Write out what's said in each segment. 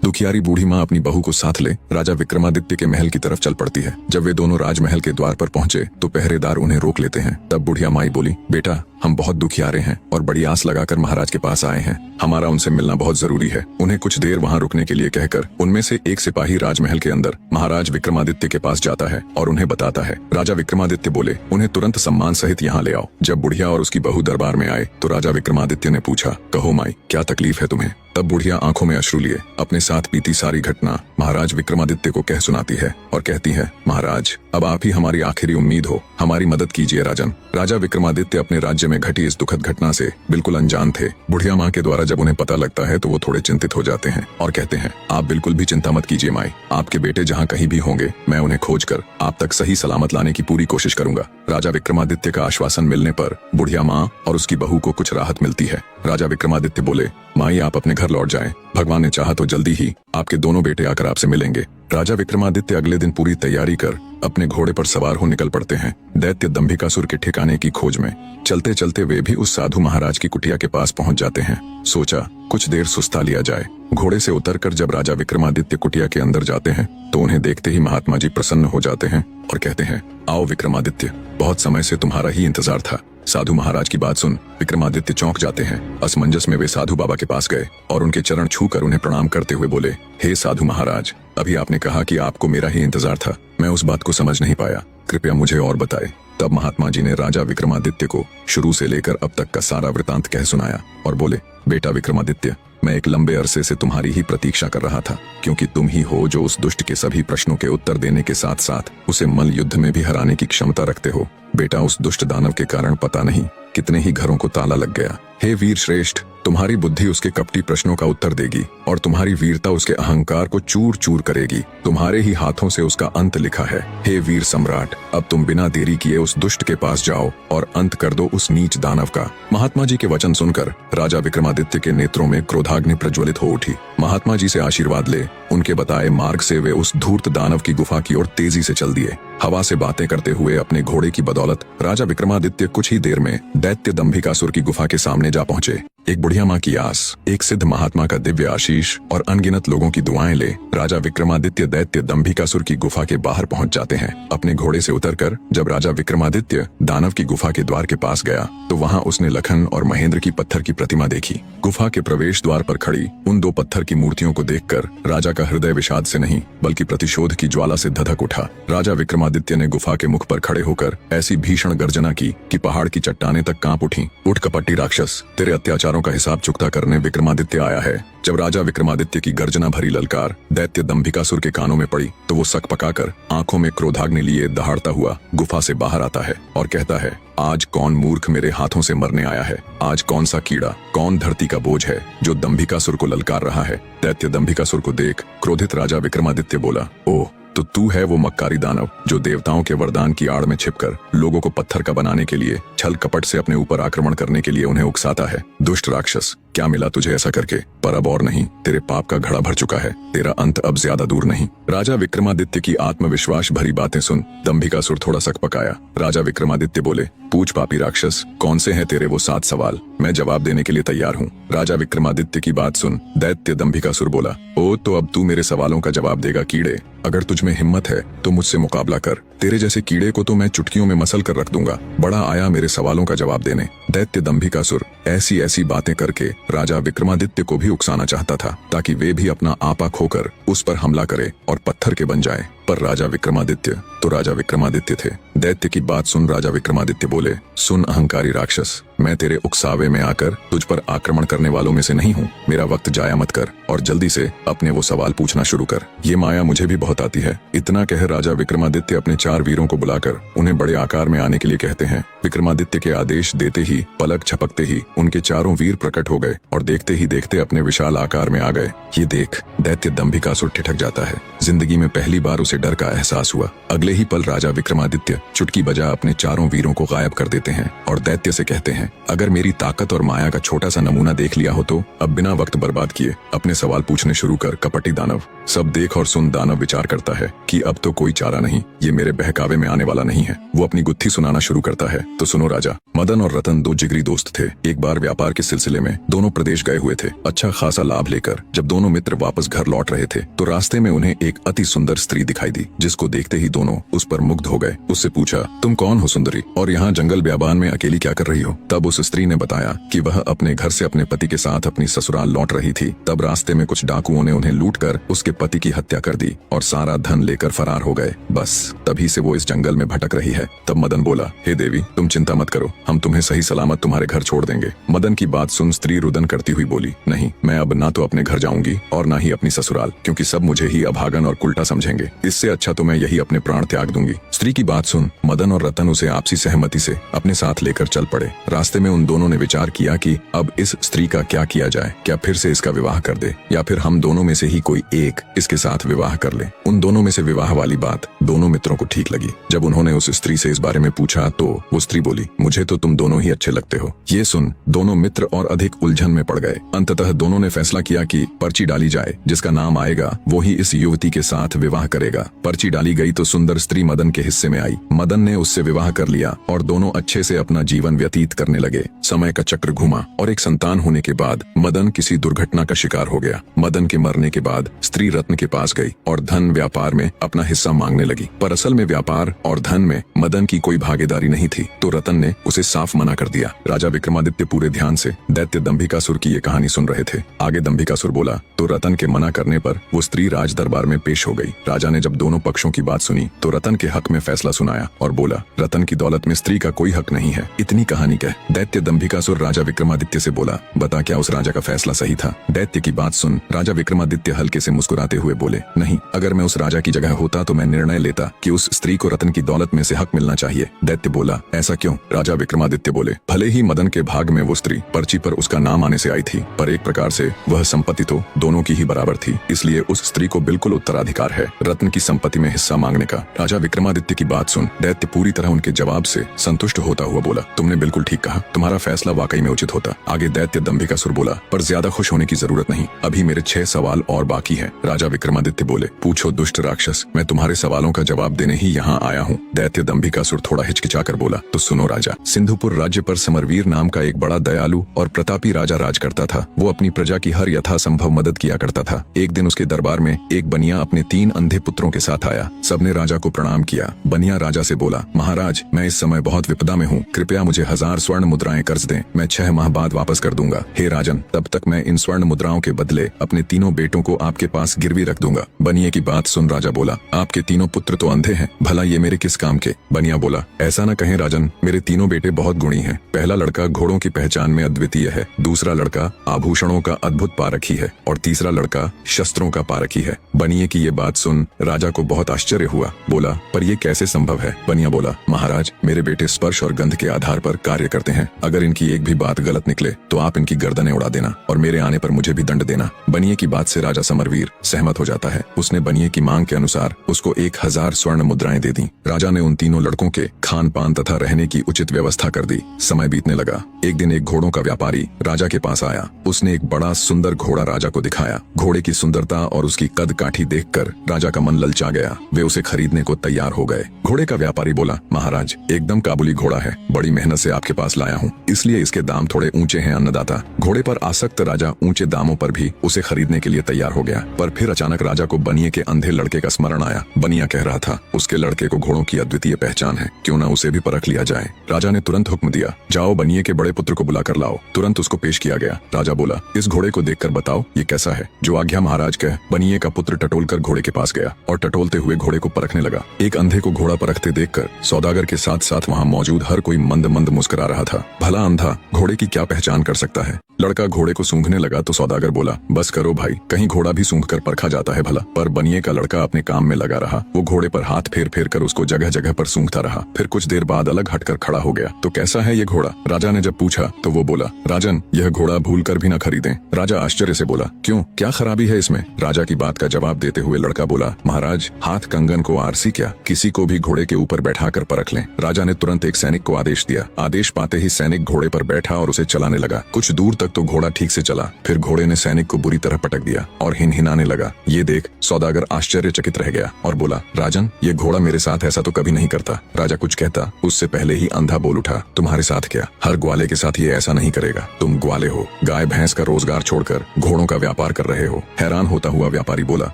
दुखियारी बूढ़ी माँ अपनी बहू को साथ ले राजा विक्रमादित्य के महल की तरफ चल पड़ती है। जब वे दोनों राजमहल के द्वार पर पहुंचे तो पहरेदार उन्हें रोक लेते हैं। तब बुढ़िया माई बोली, बेटा हम बहुत दुखियारे हैं और बड़ी आस लगाकर महाराज के पास आए हैं। हमारा उनसे मिलना बहुत जरूरी है। उन्हें कुछ देर वहाँ रुकने के लिए कहकर उनमें से एक सिपाही राजमहल के अंदर महाराज विक्रमादित्य के पास जाता है और उन्हें बताता है। राजा विक्रमादित्य बोले, उन्हें तुरंत सम्मान सहित यहाँ ले आओ। जब बुढ़िया और उसकी बहू दरबार में आए तो राजा विक्रमादित्य ने पूछा, कहो माई क्या तकलीफ है तुम्हें? तब बुढ़िया आंखों में अश्रु लिए अपने साथ बीती सारी घटना महाराज विक्रमादित्य को कह सुनाती है और कहती है, महाराज अब आप ही हमारी आखिरी उम्मीद हो, हमारी मदद कीजिए राजन। राजा विक्रमादित्य अपने राज्य में घटी इस दुखद घटना से बिल्कुल अनजान थे। बुढ़िया माँ के द्वारा जब उन्हें पता लगता है तो वो थोड़े चिंतित हो जाते हैं और कहते हैं, आप बिल्कुल भी चिंता मत कीजिए माई, आपके बेटे जहाँ कहीं भी होंगे मैं उन्हें खोज कर आप तक सही सलामत लाने की पूरी कोशिश करूंगा। राजा विक्रमादित्य का आश्वासन मिलने पर बुढ़िया माँ और उसकी बहू को कुछ राहत मिलती है। राजा विक्रमादित्य बोले, माई आप अपने घर लौट जाएं, भगवान ने चाहा तो जल्दी ही आपके दोनों बेटे आकर आपसे मिलेंगे। राजा विक्रमादित्य अगले दिन पूरी तैयारी कर अपने घोड़े पर सवार हो निकल पड़ते हैं दैत्य दंभिकासुर के ठिकाने की खोज में। चलते चलते वे भी उस साधु महाराज की कुटिया के पास पहुंच जाते हैं। सोचा कुछ देर सुस्ता लिया जाए। घोड़े से उतरकर जब राजा विक्रमादित्य कुटिया के अंदर जाते हैं तो उन्हें देखते ही महात्मा जी प्रसन्न हो जाते हैं और कहते हैं, आओ विक्रमादित्य, बहुत समय से तुम्हारा ही इंतजार था। साधु महाराज की बात सुन विक्रमादित्य चौंक जाते हैं। असमंजस में वे साधु बाबा के पास गए और उनके चरण छूकर उन्हें प्रणाम करते हुए बोले, हे साधु महाराज, अभी आपने कहा कि आपको मेरा ही इंतजार था, मैं उस बात को समझ नहीं पाया, कृपया मुझे और बताएं। तब महात्मा जी ने राजा विक्रमादित्य को शुरू से लेकर अब तक का सारा वृतांत कह सुनाया और बोले, बेटा विक्रमादित्य, मैं एक लंबे अरसे से तुम्हारी ही प्रतीक्षा कर रहा था, क्योंकि तुम ही हो जो उस दुष्ट के सभी प्रश्नों के उत्तर देने के साथ साथ उसे मल युद्ध में भी हराने की क्षमता रखते हो। बेटा उस दुष्ट दानव के कारण पता नहीं कितने ही घरों को ताला लग गया। हे वीर श्रेष्ठ, तुम्हारी बुद्धि उसके कपटी प्रश्नों का उत्तर देगी और तुम्हारी वीरता उसके अहंकार को चूर चूर करेगी। तुम्हारे ही हाथों से उसका अंत लिखा है। हे वीर सम्राट, अब तुम बिना देरी किए उस दुष्ट के पास जाओ और अंत कर दो उस नीच दानव का। महात्मा जी के वचन सुनकर राजा विक्रमादित्य के नेत्रों में क्रोधाग्नि प्रज्वलित हो उठी। महात्मा जी से आशीर्वाद ले उनके बताए मार्ग से वे उस धूर्त दानव की गुफा की ओर तेजी से चल दिए। हवा से बातें करते हुए अपने घोड़े की बदौलत राजा विक्रमादित्य कुछ ही देर में दैत्य दंभिकासुर की गुफा के सामने जा पहुंचे। एक बुढ़िया माँ की आस, एक सिद्ध महात्मा का दिव्य आशीष और अनगिनत लोगों की दुआएं ले राजा विक्रमादित्य दैत्य दंभिकासुर की गुफा के बाहर पहुंच जाते हैं। अपने घोड़े से उतरकर जब राजा विक्रमादित्य दानव की गुफा के द्वार के पास गया तो वहां उसने लखन और महेंद्र की पत्थर की प्रतिमा देखी। गुफा के प्रवेश द्वार पर खड़ी उन दो पत्थर की मूर्तियों को देखकर राजा का हृदय विषाद से नहीं बल्कि प्रतिशोध की ज्वाला से धधक उठा। राजा विक्रमादित्य ने गुफा के मुख पर खड़े होकर ऐसी भीषण गर्जना की कि पहाड़ की चट्टानें तक कांप उठी। उठ कपटी राक्षस, तेरे अत्याचारों का हिसाब चुकता करने विक्रमादित्य आया है। जब राजा विक्रमादित्य की गर्जना भरी ललकार दैत्य दंभिकासुर के कानों में पड़ी तो वो सक पकाकर आंखों में क्रोधाग्नि लिए दहाड़ता हुआ गुफा से बाहर आता है और कहता है, आज कौन मूर्ख मेरे हाथों से मरने आया है? आज कौन सा कीड़ा, कौन धरती का बोझ है जो दंभिकासुर को ललकार रहा है? दैत्य दंभिकासुर को देख क्रोधित राजा विक्रमादित्य बोला, ओह तो तू है वो मक्कारी दानव जो देवताओं के वरदान की आड़ में छिपकर लोगों को पत्थर का बनाने के लिए छल कपट से अपने ऊपर आक्रमण करने के लिए उन्हें उकसाता है। दुष्ट राक्षस, क्या मिला तुझे ऐसा करके? पर अब और नहीं, तेरे पाप का घड़ा भर चुका है, तेरा अंत अब ज्यादा दूर नहीं। राजा विक्रमादित्य की आत्मविश्वास भरी बातें सुन दंभिकासुर थोड़ा सक पकाया। राजा विक्रमादित्य बोले, पूछ पापी राक्षस, कौन से हैं तेरे वो 7 सवाल? मैं जवाब देने के लिए तैयार हूँ। राजा विक्रमादित्य की बात सुन दैत्य दंभिकासुर बोला, ओ तो अब तू मेरे सवालों का जवाब देगा कीड़े। अगर तुझमें हिम्मत है तो मुझसे मुकाबला कर, तेरे जैसे कीड़े को तो मैं चुटकियों में मसल कर रख दूंगा। बड़ा आया मेरे सवालों का जवाब देने। दैत्य दंभिकासुर ऐसी ऐसी बातें करके राजा विक्रमादित्य को भी उकसाना चाहता था ताकि वे भी अपना आपा खोकर उस पर हमला करे और पत्थर के बन जाए। पर राजा विक्रमादित्य तो राजा विक्रमादित्य थे। दैत्य की बात सुन राजा विक्रमादित्य बोले, सुन अहंकारी राक्षस, मैं तेरे उकसावे में आकर तुझ पर आक्रमण करने वालों में से नहीं हूँ। मेरा वक्त जाया मत कर और जल्दी से अपने वो सवाल पूछना शुरू कर। ये माया मुझे भी बहुत आती है। इतना कह राजा विक्रमादित्य अपने 4 वीरों को बुलाकर उन्हें बड़े आकार में आने के लिए कहते हैं। विक्रमादित्य के आदेश देते ही पलक झपकते ही उनके 4 वीर प्रकट हो गए और देखते ही देखते अपने विशाल आकार में आ गए। ये देख दैत्य दंभिकासुर ठिठक जाता है। जिंदगी में पहली बार उसे डर का एहसास हुआ। अगले ही पल राजा विक्रमादित्य चुटकी बजा अपने चारों वीरों को गायब कर देते हैं और दैत्य से कहते हैं, अगर मेरी ताकत और माया का छोटा सा नमूना देख लिया हो तो अब बिना वक्त बर्बाद किए अपने सवाल पूछने शुरू कर कपटी दानव। सब देख और सुन दानव विचार करता है कि अब तो कोई चारा नहीं, ये मेरे बहकावे में आने वाला नहीं है। वो अपनी गुत्थी सुनाना शुरू करता है, तो सुनो राजा। मदन और रतन दो जिगरी दोस्त थे। एक बार व्यापार के सिलसिले में दोनों प्रदेश गए हुए थे। अच्छा खासा लाभ लेकर जब दोनों मित्र वापस घर लौट रहे थे तो रास्ते में उन्हें एक अति सुंदर स्त्री दिखाई दी, जिसको देखते ही दोनों उस पर मुग्ध हो गए। उससे पूछा, तुम कौन हो सुंदरी, और यहाँ जंगल ब्याबान में अकेली क्या कर रही हो? तब उस स्त्री ने बताया कि वह अपने घर से अपने पति के साथ अपनी ससुराल लौट रही थी। तब रास्ते में कुछ डाकुओं ने उन्हें लूटकर उसके पति की हत्या कर दी और सारा धन लेकर फरार हो गए। बस तभी से वो इस जंगल में भटक रही है। तब मदन बोला, हे देवी, तुम चिंता मत करो, हम तुम्हें सही सलामत तुम्हारे घर छोड़ देंगे। मदन की बात सुन स्त्री रुदन करती हुई बोली, नहीं, मैं अब ना तो अपने घर जाऊंगी और ना ही अपनी ससुराल, क्योंकि सब मुझे ही अभागन और उल्टा समझेंगे। इससे अच्छा तो मैं यही अपने प्राण त्याग दूंगी। स्त्री की बात सुन मदन और रतन उसे आपसी सहमति से अपने साथ लेकर चल पड़े। रास्ते में उन दोनों ने विचार किया कि अब इस स्त्री का क्या किया जाए, क्या फिर से इसका विवाह कर दे या फिर हम दोनों में से ही कोई एक इसके साथ विवाह कर ले। उन दोनों में से विवाह वाली बात दोनों मित्रों को ठीक लगी। जब उन्होंने उस स्त्री से इस बारे में पूछा तो वो स्त्री बोली, मुझे तो तुम दोनों ही अच्छे लगते हो। ये सुन दोनों मित्र और अधिक उलझन में पड़ गए। अंततः दोनों ने फैसला किया कि पर्ची डाली जाए, जिसका नाम आएगा वो ही इस युवती के साथ विवाह करेगा। पर्ची डाली गई तो सुंदर स्त्री मदन के हिस्से में आई। मदन ने उससे विवाह कर लिया और दोनों अच्छे से अपना जीवन व्यतीत करने लगे। समय का चक्र घुमा और एक संतान होने के बाद मदन किसी दुर्घटना का शिकार हो गया। मदन के मरने के बाद स्त्री रत्न के पास गई और धन व्यापार में अपना हिस्सा मांगने लगी, पर असल में व्यापार और धन में मदन की कोई भागीदारी नहीं थी, तो रतन ने उसे साफ मना कर दिया। राजा विक्रमादित्य पूरे ध्यान से दैत्य दंभिकासुर की ये कहानी सुन रहे थे। आगे दंभिकासुर बोला तो रतन के मना करने पर वो स्त्री राज दरबार में पेश हो गई। राजा ने जब दोनों पक्षों की बात सुनी तो रतन के हक में फैसला सुनाया और बोला, रतन की दौलत में स्त्री का कोई हक नहीं है। इतनी कहानी कह दैत्य दंभिकासुर राजा विक्रमादित्य से बोला, बता क्या उस राजा का फैसला सही था? दैत्य की बात सुन राजा विक्रमादित्य हल्के से मुस्कुराते हुए बोले, नहीं, अगर मैं उस राजा की जगह होता तो मैं निर्णय लेता कि उस स्त्री को रतन की दौलत में से हक मिलना चाहिए। दैत्य बोला, ऐसा क्यों? राजा विक्रमादित्य बोले, भले ही मदन के भाग में वो स्त्री पर्ची पर उसका नाम आने से आई थी, पर एक प्रकार से वह संपत्ति तो दोनों की ही बराबर थी, इसलिए उस स्त्री को बिल्कुल उत्तराधिकार है रत्न की संपत्ति में हिस्सा मांगने का। राजा विक्रमादित्य की बात सुन दैत्य पूरी तरह उनके जवाब से संतुष्ट होता हुआ बोला, तुमने बिल्कुल ठीक कहा, तुम्हारा फैसला वाकई में उचित होता। आगे दैत्य दंभिकासुर बोला, पर ज्यादा खुश होने की जरूरत नहीं, अभी मेरे 6 सवाल और बाकी है। राजा विक्रमादित्य बोले, पूछो दुष्ट राक्षस, मैं तुम्हारे सवालों का जवाब देने ही यहाँ आया हूँ। दैत्य दंभिकासुर थोड़ा हिचकिचाकर बोला, तो सुनो राजा। सिंधुपुर राज्य पर समरवीर नाम का एक बड़ा दयालु और प्रतापी राजा राज करता था। वो अपनी प्रजा की हर यथासंभव मदद किया करता था। एक दिन उसके दरबार में एक बनिया अपने 3 अंधे पुत्रों के साथ आया। सबने राजा को प्रणाम किया। बनिया राजा से बोला, महाराज, मैं इस समय बहुत विपदा में हूँ, कृपया मुझे 1000 स्वर्ण मुद्राएं कर्ज दें, मैं 6 माह बाद वापस कर दूंगा। हे राजन, तब तक मैं इन स्वर्ण मुद्राओं के बदले अपने 3 बेटों को आपके पास गिरवी रख दूंगा। बनिए की बात सुन राजा बोला, आपके 3 पुत्र तो अंधे हैं, भला ये मेरे किस काम के? बनिया बोला, ऐसा न कहें राजन, मेरे 3 बेटे बहुत गुणी हैं। पहला लड़का घोड़ों की पहचान में अद्वितीय है, दूसरा लड़का आभूषणों का अद्भुत पारखी है और तीसरा लड़का शस्त्रों का पारखी है। बनिए की ये बात सुन राजा को बहुत आश्चर्य हुआ। बोला, पर ये कैसे संभव है? बनिया बोला, महाराज, मेरे बेटे स्पर्श और गंध के आधार पर कार्य करते हैं। अगर इनकी एक भी बात गलत निकले तो आप इनकी गर्दनें उड़ा देना और मेरे आने पर मुझे भी दंड देना। बनिए की बात से राजा समरवीर सहमत हो जाता है। उसने बनिए की मांग के अनुसार उसको 1000 स्वर्ण मुद्राएं दे दी। राजा ने उन 3 लड़कों के खान पान तथा रहने की उचित व्यवस्था कर दी। समय बीतने लगा। एक दिन एक घोड़ों का व्यापारी राजा के पास आया। उसने एक बड़ा सुंदर घोड़ा राजा को दिखाया। घोड़े की सुंदरता और उसकी कद काठी देखकर राजा का मन ललचा गया। वे उसे खरीदने को तैयार हो गए। घोड़े का व्यापारी बोला, महाराज, एकदम काबुली घोड़ा है, बड़ी मेहनत से आपके पास लाया हूँ, इसलिए इसके दाम थोड़े ऊंचे हैं अन्नदाता। घोड़े पर आसक्त राजा ऊंचे दामों पर भी उसे खरीदने के लिए तैयार हो गया। पर फिर अचानक राजा को बनिए के अंधे लड़के का स्मरण आया। बनिया कह रहा था, उसके लड़के को घोड़ों की अद्वितीय पहचान है, क्यों न उसे भी परख लिया जाए। राजा ने तुरंत हुक्म दिया, जाओ बनिए के बड़े पुत्र को बुलाकर लाओ। तुरंत उसको पेश किया गया। राजा बोला, इस घोड़े को देखकर बताओ ये कैसा है? जो आज्ञा महाराज कह। बनिए का पुत्र टटोलकर घोड़े के पास गया और टटोलते हुए घोड़े को परखने लगा। एक अंधे को घोड़ा परखते देखकर सौदागर के साथ साथ वहाँ मौजूद हर कोई मंद मंद मुस्कुरा रहा था। भला अंधा घोड़े की क्या पहचान कर सकता है? लड़का घोड़े को सूंघने लगा तो सौदागर बोला, बस करो भाई, कहीं घोड़ा भी सूंघ कर परखा जाता है भला। पर बनिए का लड़का अपने काम में लगा रहा। वो घोड़े पर हाथ फेर फेर कर उसको जगह जगह पर सूंघता रहा। फिर कुछ देर बाद अलग हटकर खड़ा हो गया। तो कैसा है ये घोड़ा? राजा ने जब पूछा तो वो बोला, राजन, यह घोड़ा भूल कर भी न खरीदें। राजा आश्चर्य से बोला, क्यों, क्या खराबी है इसमें? राजा की बात का जवाब देते हुए लड़का बोला, महाराज, हाथ कंगन को आरसी क्या, किसी को भी घोड़े के ऊपर बैठा कर परख लें। राजा ने तुरंत एक सैनिक को आदेश दिया। आदेश पाते ही सैनिक घोड़े पर बैठा और उसे चलाने लगा। कुछ दूर तक तो घोड़ा ठीक से चला, फिर घोड़े ने सैनिक को बुरी तरह पटक दिया और हिनहिनाने लगा। ये देख सौदागर आश्चर्यचकित रह गया और बोला, राजन, ये घोड़ा मेरे साथ ऐसा तो कभी नहीं करता। राजा कुछ कहता उससे पहले ही अंधा बोल उठा, तुम्हारे साथ क्या, हर ग्वाले के साथ ये ऐसा नहीं करेगा। तुम ग्वाले हो, गाय भैंस का रोजगार छोड़कर घोड़ों का व्यापार कर रहे हो। हैरान होता हुआ व्यापारी बोला,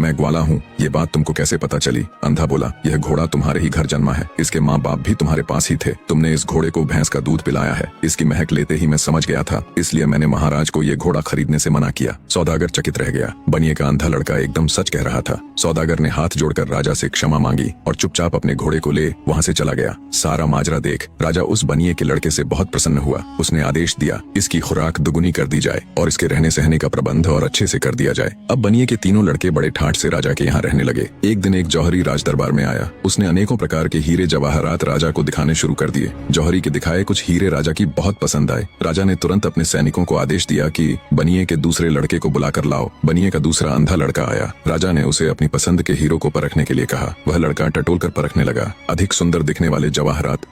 मैं ग्वाला हूँ, ये बात तुमको कैसे पता चली? अंधा बोला, यह घोड़ा तुम्हारे ही घर जन्मा है, इसके माँ बाप भी तुम्हारे पास ही थे। तुमने इस घोड़े को भैंस का दूध पिलाया है, इसकी महक लेते ही मैं समझ गया था, इसलिए मैंने महाराज को ये घोड़ा खरीदने से मना किया। सौदागर चकित रह गया। बनिए का अंधा लड़का एकदम सच कह रहा था। सौदागर ने हाथ जोड़कर राजा से क्षमा मांगी और चुपचाप अपने घोड़े को ले वहाँ से चला गया। सारा माजरा देख राजा उस बनिए के लड़के से बहुत प्रसन्न हुआ। उसने आदेश दिया, इसकी खुराक दुगुनी कर दी जाए और इसके रहने सहने का प्रबंध और अच्छे से कर दिया जाए। अब बनिए के तीनों लड़के बड़े ठाठ से राजा के यहाँ रहने लगे। एक दिन एक जौहरी राज दरबार में आया। उसने अनेकों प्रकार के हीरे जवाहरात राजा को दिखाने शुरू कर दिए। जौहरी के दिखाए कुछ हीरे राजा की बहुत पसंद आए। राजा ने तुरंत अपने सैनिकों को आदेश दिया कि बनिए के दूसरे लड़के को बुलाकर लाओ। बनिए का दूसरा अंधा लड़का आया। राजा ने उसे अपनी पसंद के हीरो को परखने के लिए कहा। वह लड़का टटोल कर परखने लगा। अधिक सुंदर दिखने वाले जवाहरात